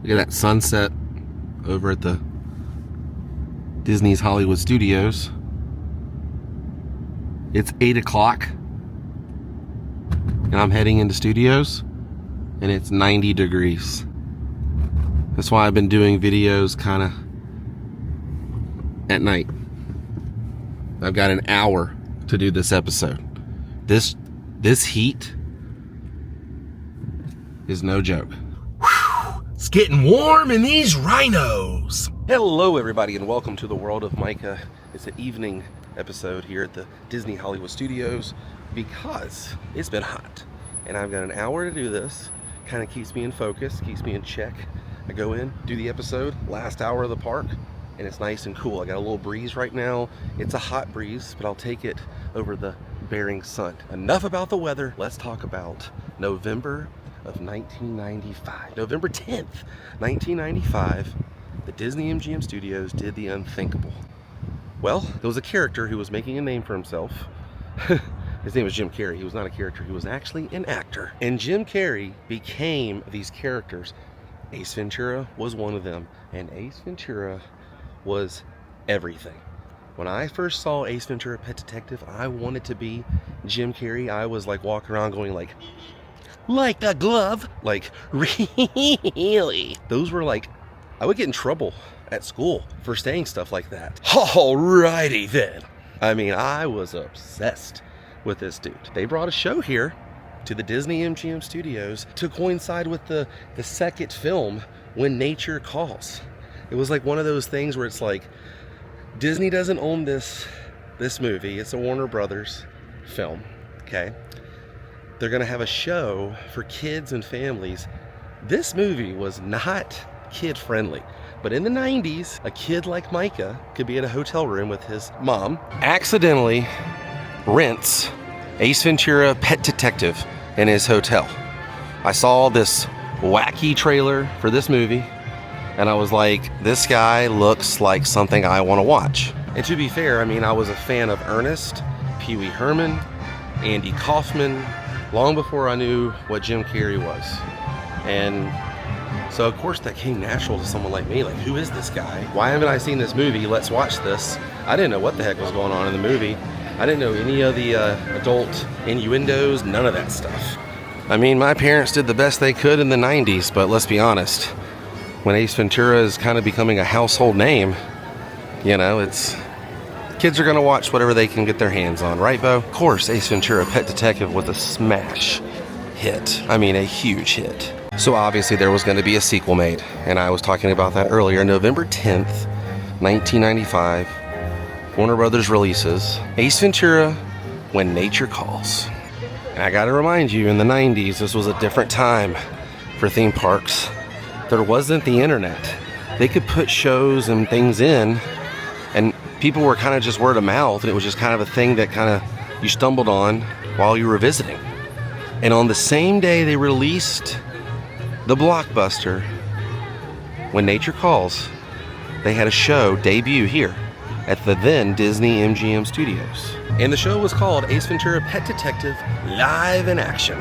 Look at that sunset over at the Disney's Hollywood Studios. It's 8 o'clock and I'm heading into studios and it's 90 degrees. That's why I've been doing videos kind of at night. I've got an hour to do this episode. This heat is no joke. Whew, it's getting warm in these rhinos. Hello everybody and welcome to the World of Micah. It's an evening episode here at the Disney Hollywood Studios because it's been hot and I've got an hour to do this. Kind of keeps me in focus, keeps me in check. I go in, do the episode, last hour of the park, and it's nice and cool. I got a little breeze right now. It's a hot breeze, but I'll take it over the bearing sun. Enough about the weather. Let's talk about November of 1995. November 10th, 1995, the Disney-MGM Studios did the unthinkable. Well, there was a character who was making a name for himself. His name was Jim Carrey. He was not a character, he was actually an actor. And Jim Carrey became these characters. Ace Ventura was one of them, and Ace Ventura was everything. When I first saw Ace Ventura: Pet Detective, I wanted to be Jim Carrey. I was like walking around going like a glove, like really. Those were like, I would get in trouble at school for saying stuff like that. Alrighty then. I mean, I was obsessed with this dude. They brought a show here to the Disney-MGM Studios to coincide with the second film, When Nature Calls. It was like one of those things where it's like, Disney doesn't own this movie. It's a Warner Brothers film, okay? They're gonna have a show for kids and families. This movie was not kid-friendly, but in the 90s, a kid like Micah could be at a hotel room with his mom, accidentally rents Ace Ventura: Pet Detective in his hotel. I saw this wacky trailer for this movie and I was like, this guy looks like something I want to watch. And to be fair, I mean, I was a fan of Ernest, Pee Wee Herman, Andy Kaufman, long before I knew what Jim Carrey was. And so of course that came natural to someone like me. Like, who is this guy? Why haven't I seen this movie? Let's watch this. I didn't know what the heck was going on in the movie. I didn't know any of the adult innuendos, none of that stuff. I mean, my parents did the best they could in the 90s, but let's be honest, when Ace Ventura is kind of becoming a household name, you know, kids are gonna watch whatever they can get their hands on, right, Bo? Of course, Ace Ventura: Pet Detective was a smash hit. I mean, a huge hit. So obviously there was gonna be a sequel made, and I was talking about that earlier. November 10th, 1995, Warner Brothers releases Ace Ventura: When Nature Calls. And I gotta remind you, in the 90s, this was a different time for theme parks. There wasn't the internet. They could put shows and things in, and people were kind of just word of mouth, and it was just kind of a thing that kind of you stumbled on while you were visiting. And on the same day they released the blockbuster, When Nature Calls, they had a show debut here at the then Disney-MGM Studios. And the show was called Ace Ventura: Pet Detective Live in Action.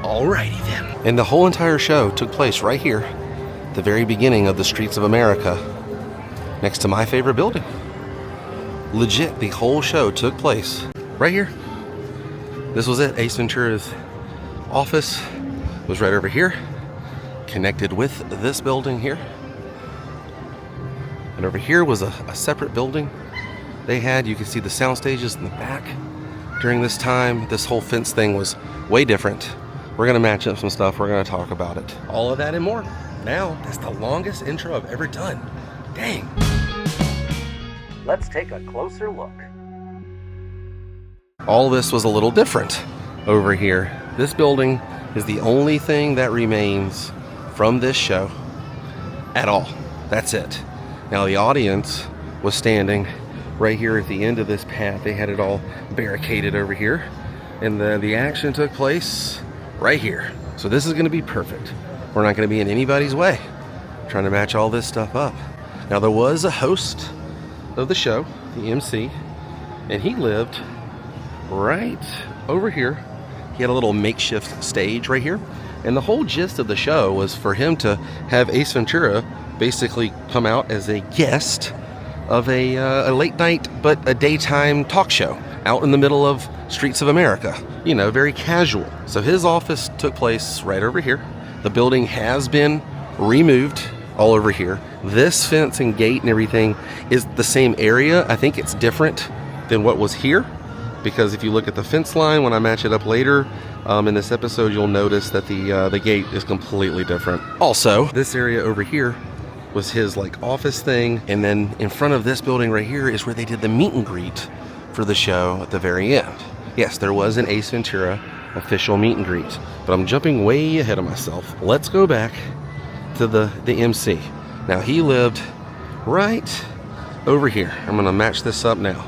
Alrighty then. And the whole entire show took place right here, the very beginning of the streets of America, next to my favorite building. Legit, the whole show took place right here. This was it. Ace Ventura's office was right over here, connected with this building here. And over here was a separate building they had. You can see the sound stages in the back. During this time, this whole fence thing was way different. We're gonna match up some stuff. We're gonna talk about it. All of that and more. Now, that's the longest intro I've ever done. Dang. Let's take a closer look. All this was a little different over here. This building is the only thing that remains from this show at all. That's it. Now the audience was standing right here at the end of this path. They had it all barricaded over here. And the action took place right here. So this is gonna be perfect. We're not gonna be in anybody's way. Trying to match all this stuff up. Now there was a host of the show, the MC, and he lived right over here. He had a little makeshift stage right here. And the whole gist of the show was for him to have Ace Ventura basically come out as a guest of a late night but a daytime talk show out in the middle of streets of America. You know, very casual. So his office took place right over here. The building has been removed all over here. This fence and gate and everything is the same area. I think it's different than what was here, because if you look at the fence line, when I match it up later in this episode, you'll notice that the gate is completely different. Also, this area over here was his like office thing, and then in front of this building right here is where they did the meet and greet for the show at the very end. Yes, there was an Ace Ventura official meet and greet, but I'm jumping way ahead of myself. Let's go back to the MC. Now, he lived right over here. I'm gonna match this up now.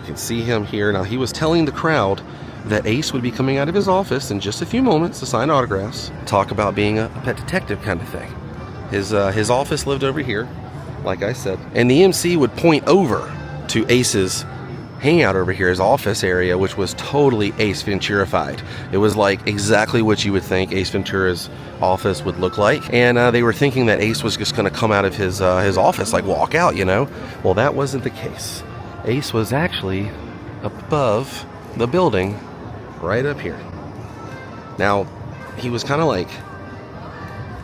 You can see him here. Now, he was telling the crowd that Ace would be coming out of his office in just a few moments to sign autographs, talk about being a pet detective kind of thing. His office lived over here, like I said, and the MC would point over to Ace's hangout over here, his office area, which was totally Ace Venturified. It was like exactly what you would think Ace Ventura's office would look like, and they were thinking that Ace was just going to come out of his office, like walk out, you know. Well, that wasn't the case. Ace was actually above the building, right up here. Now, he was kind of like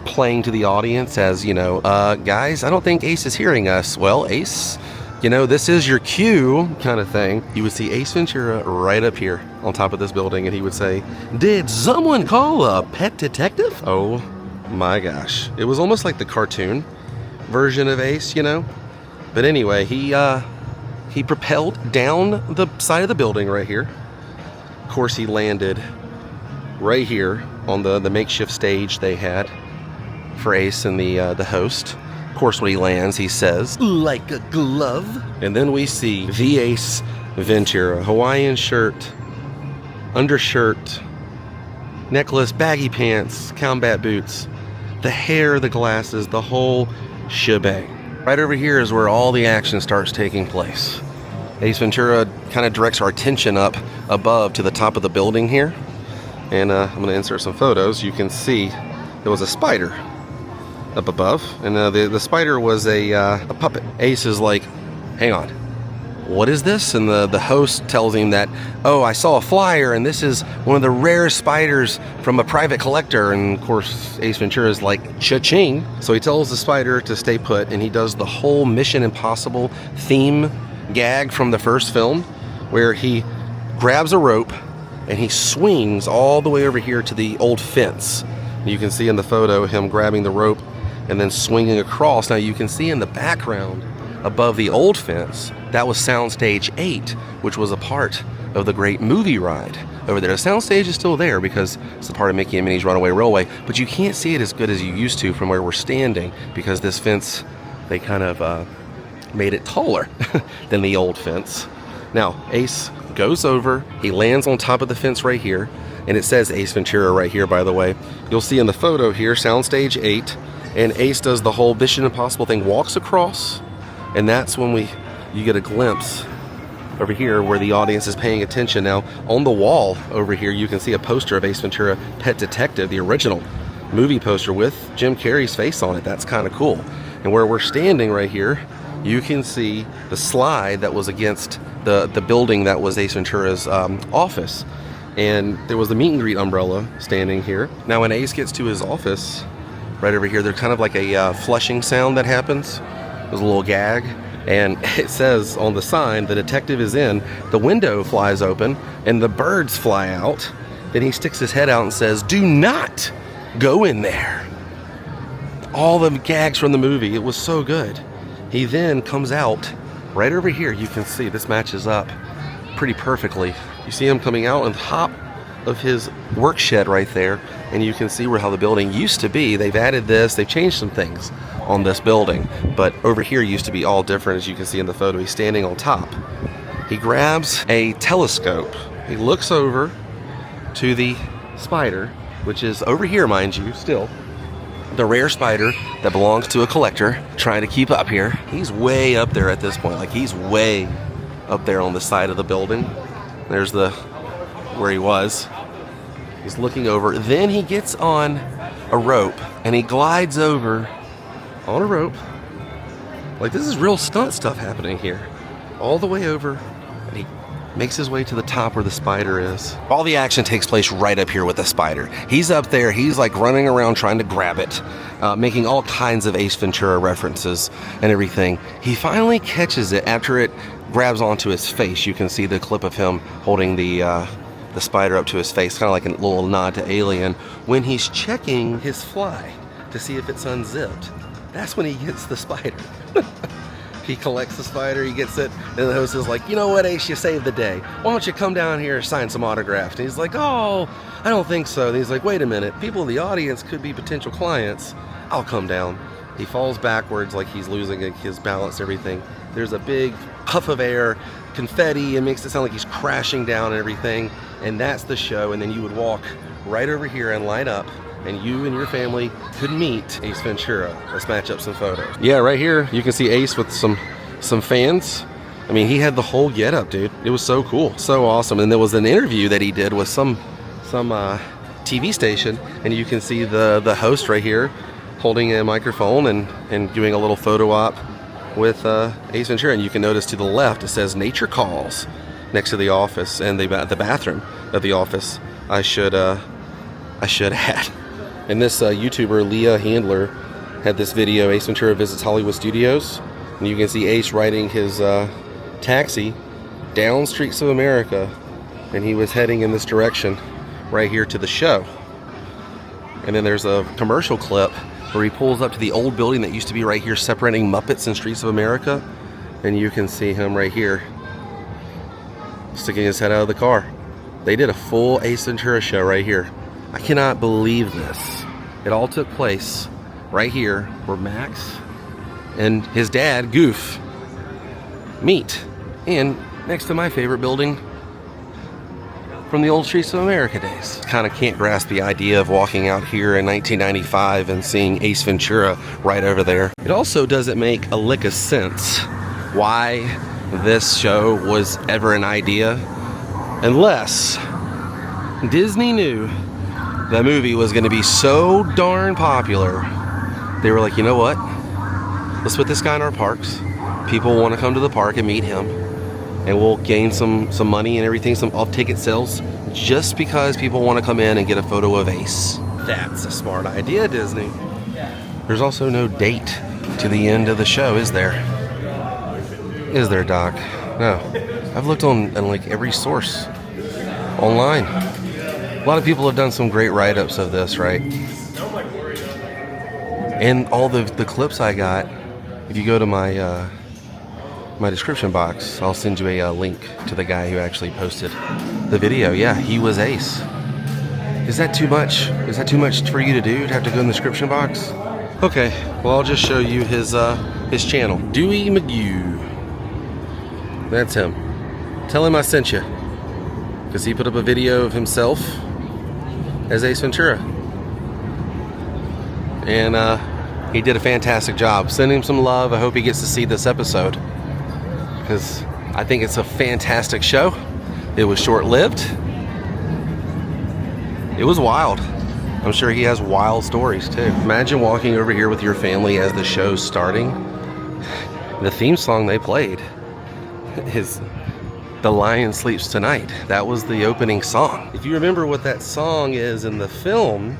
playing to the audience as, you know, guys, I don't think Ace is hearing us. Well, Ace, you know, this is your cue kind of thing. You would see Ace Ventura right up here on top of this building, and he would say, "Did someone call a pet detective?" Oh my gosh. It was almost like the cartoon version of Ace, you know? But anyway, he propelled down the side of the building right here. Of course, he landed right here on the makeshift stage they had for Ace and the host. Of course, when he lands, he says, "Like a glove." And then we see the Ace Ventura. Hawaiian shirt, undershirt, necklace, baggy pants, combat boots, the hair, the glasses, the whole shebang. Right over here is where all the action starts taking place. Ace Ventura kind of directs our attention up above to the top of the building here. And I'm going to insert some photos. You can see there was a spider up above, and the spider was a puppet. Ace is like, "Hang on, what is this?" And the host tells him that, "Oh, I saw a flyer, and this is one of the rarest spiders from a private collector." And of course, Ace Ventura is like, "Cha-ching." So he tells the spider to stay put, and he does the whole Mission Impossible theme gag from the first film, where he grabs a rope and he swings all the way over here to the old fence. You can see in the photo him grabbing the rope and then swinging across. Now, you can see in the background above the old fence, that was Soundstage 8, which was a part of the great movie ride over there. The soundstage is still there because it's a part of Mickey and Minnie's Runaway Railway, but you can't see it as good as you used to from where we're standing, because this fence, they kind of made it taller than the old fence. Now, Ace goes over, he lands on top of the fence right here, and it says Ace Ventura right here, by the way. You'll see in the photo here, Soundstage 8, and Ace does the whole Mission Impossible thing, walks across, and that's when you get a glimpse over here where the audience is paying attention. Now, on the wall over here, you can see a poster of Ace Ventura, Pet Detective, the original movie poster with Jim Carrey's face on it. That's kind of cool. And where we're standing right here, you can see the slide that was against the building that was Ace Ventura's office. And there was the meet and greet umbrella standing here. Now, when Ace gets to his office, right over here, there's kind of like a flushing sound that happens. There's a little gag. And it says on the sign, "The detective is in." The window flies open and the birds fly out. Then he sticks his head out and says, "Do not go in there." All the gags from the movie. It was so good. He then comes out right over here. You can see this matches up pretty perfectly. You see him coming out on top of his work shed right there, and you can see how the building used to be. They've added this, they've changed some things on this building, but over here used to be all different. As you can see in the photo, he's standing on top. He grabs a telescope. He looks over to the spider, which is over here, mind you, still. The rare spider that belongs to a collector, trying to keep up here. He's way up there at this point, like he's way up there on the side of the building. There's where he was. He's looking over. Then he gets on a rope and he glides over on a rope. Like, this is real stunt stuff happening here. All the way over, and he makes his way to the top where the spider is. All the action takes place right up here with the spider. He's up there, he's like running around trying to grab it, making all kinds of Ace Ventura references and everything. He finally catches it after it grabs onto his face. You can see the clip of him holding the spider up to his face, kind of like a little nod to Alien. When he's checking his fly to see if it's unzipped, that's when he gets the spider. He collects the spider, he gets it, and the host is like, you know what, Ace, you saved the day. Why don't you come down here and sign some autographs? And he's like, oh, I don't think so. And he's like, wait a minute, people in the audience could be potential clients. I'll come down. He falls backwards like he's losing his balance and everything. There's a big puff of air, confetti, and makes it sound like he's crashing down and everything. And that's the show. And then you would walk right over here and line up, and you and your family could meet Ace Ventura. Let's match up some photos. Yeah, right here you can see Ace with some fans. I mean, he had the whole getup, dude. It was so cool, so awesome. And there was an interview that he did with some TV station, and you can see the host right here holding a microphone and doing a little photo op with Ace Ventura. And you can notice to the left it says "Nature Calls" next to the office and the bathroom of the office. I should add. And this YouTuber, Leah Handler, had this video, Ace Ventura Visits Hollywood Studios. And you can see Ace riding his taxi down Streets of America. And he was heading in this direction right here to the show. And then there's a commercial clip where he pulls up to the old building that used to be right here separating Muppets and Streets of America. And you can see him right here sticking his head out of the car. They did a full Ace Ventura show right here. I cannot believe this. It all took place right here where Max and his dad, Goof, meet. And next to my favorite building from the old Streets of America days. Kind of can't grasp the idea of walking out here in 1995 and seeing Ace Ventura right over there. It also doesn't make a lick of sense why this show was ever an idea, unless Disney knew the movie was going to be so darn popular. They were like, you know what? Let's put this guy in our parks. People want to come to the park and meet him, and we'll gain some money and everything, some off-ticket sales, just because people want to come in and get a photo of Ace. That's a smart idea, Disney. There's also no date to the end of the show, is there? Is there, Doc? No. I've looked on like every source online. A lot of people have done some great write-ups of this, right? And all the clips I got, if you go to my my description box, I'll send you a link to the guy who actually posted the video. Yeah, he was Ace. Is that too much? Is that too much for you to do, to have to go in the description box? Okay, well, I'll just show you his channel. Dewey McGew. That's him. Tell him I sent you, because he put up a video of himself as Ace Ventura. And he did a fantastic job. Send him some love. I hope he gets to see this episode, because I think it's a fantastic show. It was short-lived. It was wild. I'm sure he has wild stories too. Imagine walking over here with your family as the show's starting. The theme song they played is "The Lion Sleeps Tonight." That was the opening song. If you remember what that song is in the film.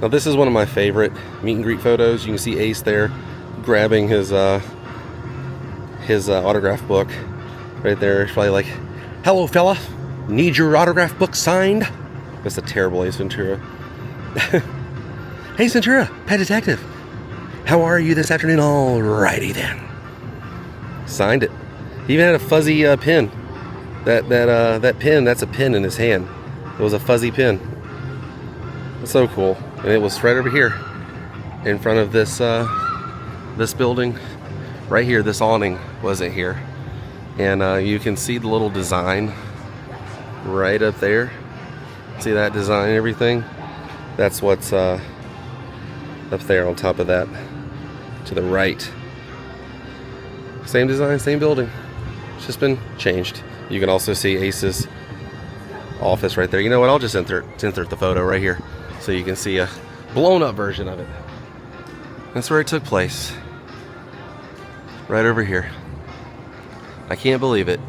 Now, this is one of my favorite meet and greet photos. You can see Ace there grabbing his autograph book right there. It's probably like, "Hello, fella. Need your autograph book signed?" That's a terrible Ace Ventura. "Ace Ventura, Pet Detective. How are you this afternoon?" "Alrighty then." Signed it. He even had a fuzzy pin. That pin, that's a pin in his hand. It was a fuzzy pin. It's so cool. And it was right over here in front of this this building. Right here, this awning wasn't here. And you can see the little design right up there. See that design and everything? That's what's up there on top of that to the right. Same design, same building. It's just been changed. You can also see Ace's office right there. You know what? I'll just insert the photo right here so you can see a blown up version of it. That's where it took place. Right over here. I can't believe it.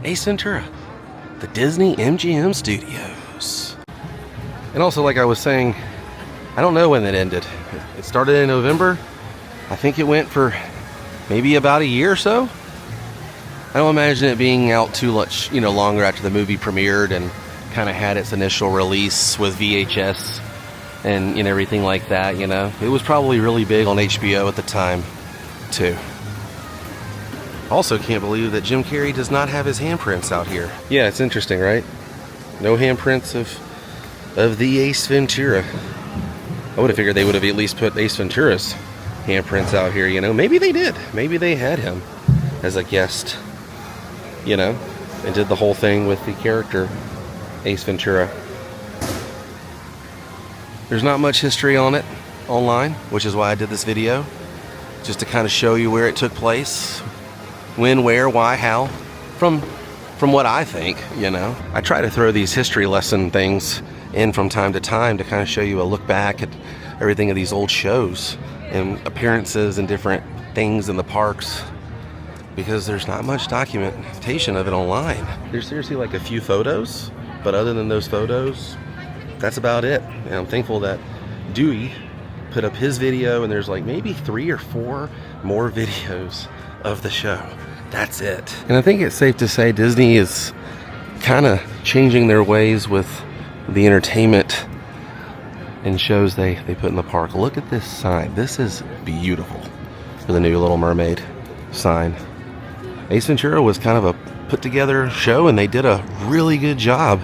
Ace Ventura, the Disney-MGM Studios. And also, like I was saying, I don't know when it ended. It started in November. I think it went for maybe about a year or so. I don't imagine it being out too much, longer after the movie premiered and kind of had its initial release with VHS and everything like that, It was probably really big on HBO at the time, too. Also can't believe that Jim Carrey does not have his handprints out here. Yeah, it's interesting, right? No handprints of the Ace Ventura. I would have figured they would have at least put Ace Ventura's handprints out here, Maybe they did. Maybe they had him as a guest, and did the whole thing with the character Ace Ventura. There's not much history on it online, which is why I did this video, just to kind of show you where it took place, when, where, why, how, from what I think, I try to throw these history lesson things in from time to time to kind of show you a look back at everything of these old shows and appearances and different things in the parks, because there's not much documentation of it online. There's seriously like a few photos, but other than those photos, that's about it. And I'm thankful that Dewey put up his video, and there's like maybe 3 or 4 more videos of the show. That's it. And I think it's safe to say Disney is kind of changing their ways with the entertainment and shows they put in the park. Look at this sign. This is beautiful for the new Little Mermaid sign. Ace Ventura was kind of a put together show, and they did a really good job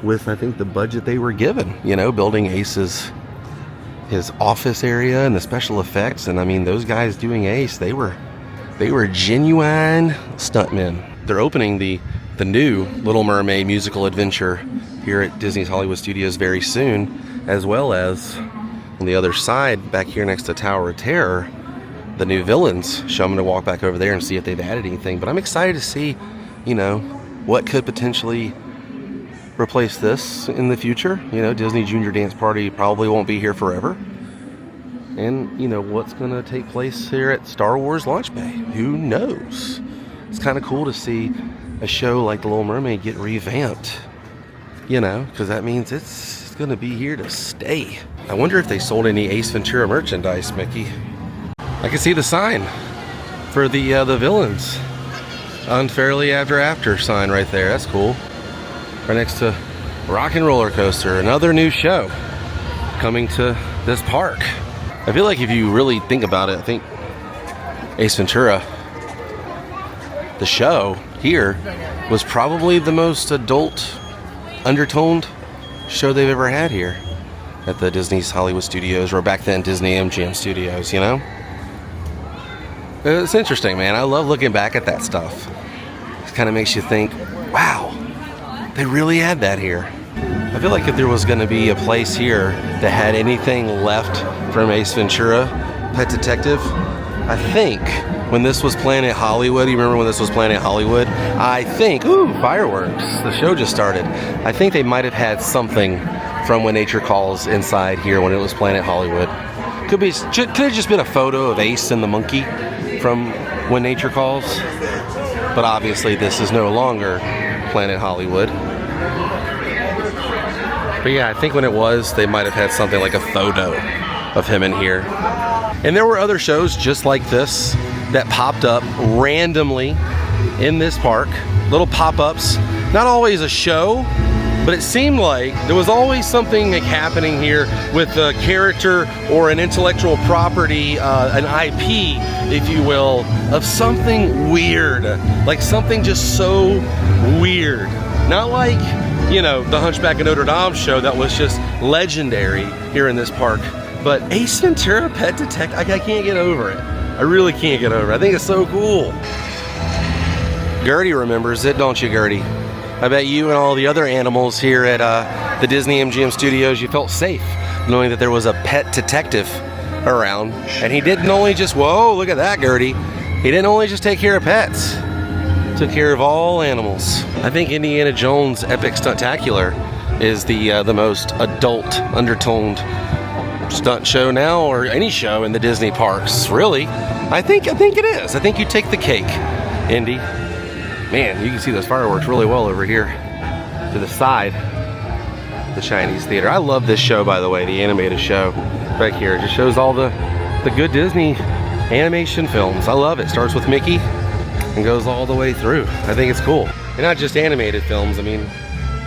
with, I think, the budget they were given, building Ace's his office area and the special effects. And I mean, those guys doing Ace, they were genuine stuntmen. They're opening the new Little Mermaid musical adventure here at Disney's Hollywood Studios very soon, as well as on the other side back here next to Tower of Terror, the new villains. So I'm going to walk back over there and see if they've added anything. But I'm excited to see, what could potentially replace this in the future. Disney Junior Dance Party probably won't be here forever. And, what's going to take place here at Star Wars Launch Bay? Who knows? It's kind of cool to see a show like The Little Mermaid get revamped, because that means it's going to be here to stay. I wonder if they sold any Ace Ventura merchandise, Mickey. I can see the sign for the villains. Unfairly After sign right there. That's cool. Right next to Rock and Roller Coaster, another new show coming to this park. I feel like if you really think about it, I think Ace Ventura, the show here, was probably the most adult, undertoned show they've ever had here at the Disney's Hollywood Studios, or back then Disney-MGM Studios, It's interesting, man. I love looking back at that stuff. It kind of makes you think, wow, they really had that here. I feel like if there was going to be a place here that had anything left from Ace Ventura, Pet Detective, I think when this was Planet Hollywood, you remember when this was Planet Hollywood? I think, fireworks, the show just started. I think they might have had something from When Nature Calls inside here when it was Planet Hollywood. Could have just been a photo of Ace and the monkey from When Nature Calls. But obviously this is no longer Planet Hollywood. But yeah, I think when it was, they might have had something like a photo of him in here. And there were other shows just like this that popped up randomly in this park. Little pop-ups. Not always a show, but it seemed like there was always something happening here with a character or an intellectual property, an IP, if you will, of something weird. Like something just so weird. Not like, the Hunchback of Notre Dame show that was just legendary here in this park. But Ace Ventura Pet Detective, I can't get over it. I really can't get over it. I think it's so cool. Gertie remembers it, don't you, Gertie? I bet you and all the other animals here at the Disney-MGM Studios, you felt safe knowing that there was a pet detective around. And he didn't only just, whoa, look at that, Gertie. He didn't only just take care of pets. Took care of all animals. I think Indiana Jones Epic Stuntacular is the most adult, undertoned stunt show now, or any show in the Disney parks. Really, I think it is. I think you take the cake, Indy. Man, you can see those fireworks really well over here to the side of the Chinese Theater. I love this show, by the way, the animated show back here. It just shows all the good Disney animation films. I love it. Starts with Mickey and goes all the way through. I think it's cool. And not just animated films. I mean,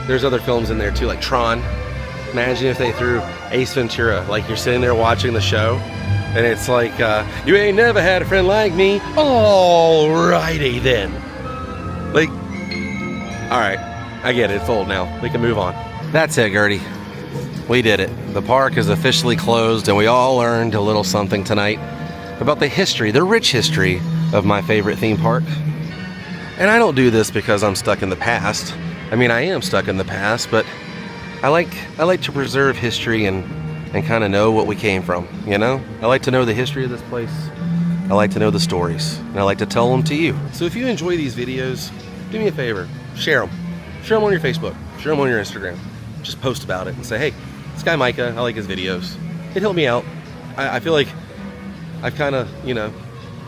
there's other films in there too, like Tron. Imagine if they threw Ace Ventura, like you're sitting there watching the show, and it's like, you ain't never had a friend like me. Alrighty then. Like, alright, I get it, it's old now. We can move on. That's it, Gertie. We did it. The park is officially closed, and we all learned a little something tonight about the history, the rich history of my favorite theme park. And I don't do this because I'm stuck in the past. I mean, I am stuck in the past, but I like to preserve history and kind of know what we came from, you know? I like to know the history of this place. I like to know the stories, and I like to tell them to you. So if you enjoy these videos, do me a favor, share them. Share them on your Facebook, share them on your Instagram. Just post about it and say, hey, this guy Micah, I like his videos. It helped me out. I feel like I've kind of, you know,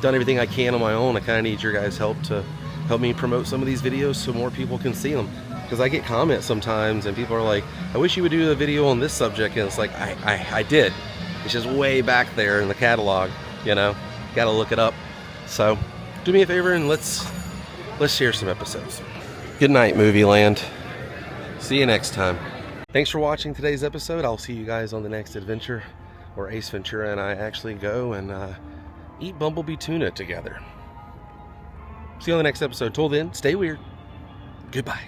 done everything I can on my own. I kind of need your guys' help to help me promote some of these videos so more people can see them. Because I get comments sometimes and people are like, I wish you would do a video on this subject. And it's like, I did. It's just way back there in the catalog, you know, gotta look it up. So do me a favor and let's share some episodes. Good night, Movie Land. See you next time. Thanks for watching today's episode. I'll see you guys on the next adventure where Ace Ventura and I actually go and eat bumblebee tuna together. See you on the next episode. Till then, stay weird. Goodbye.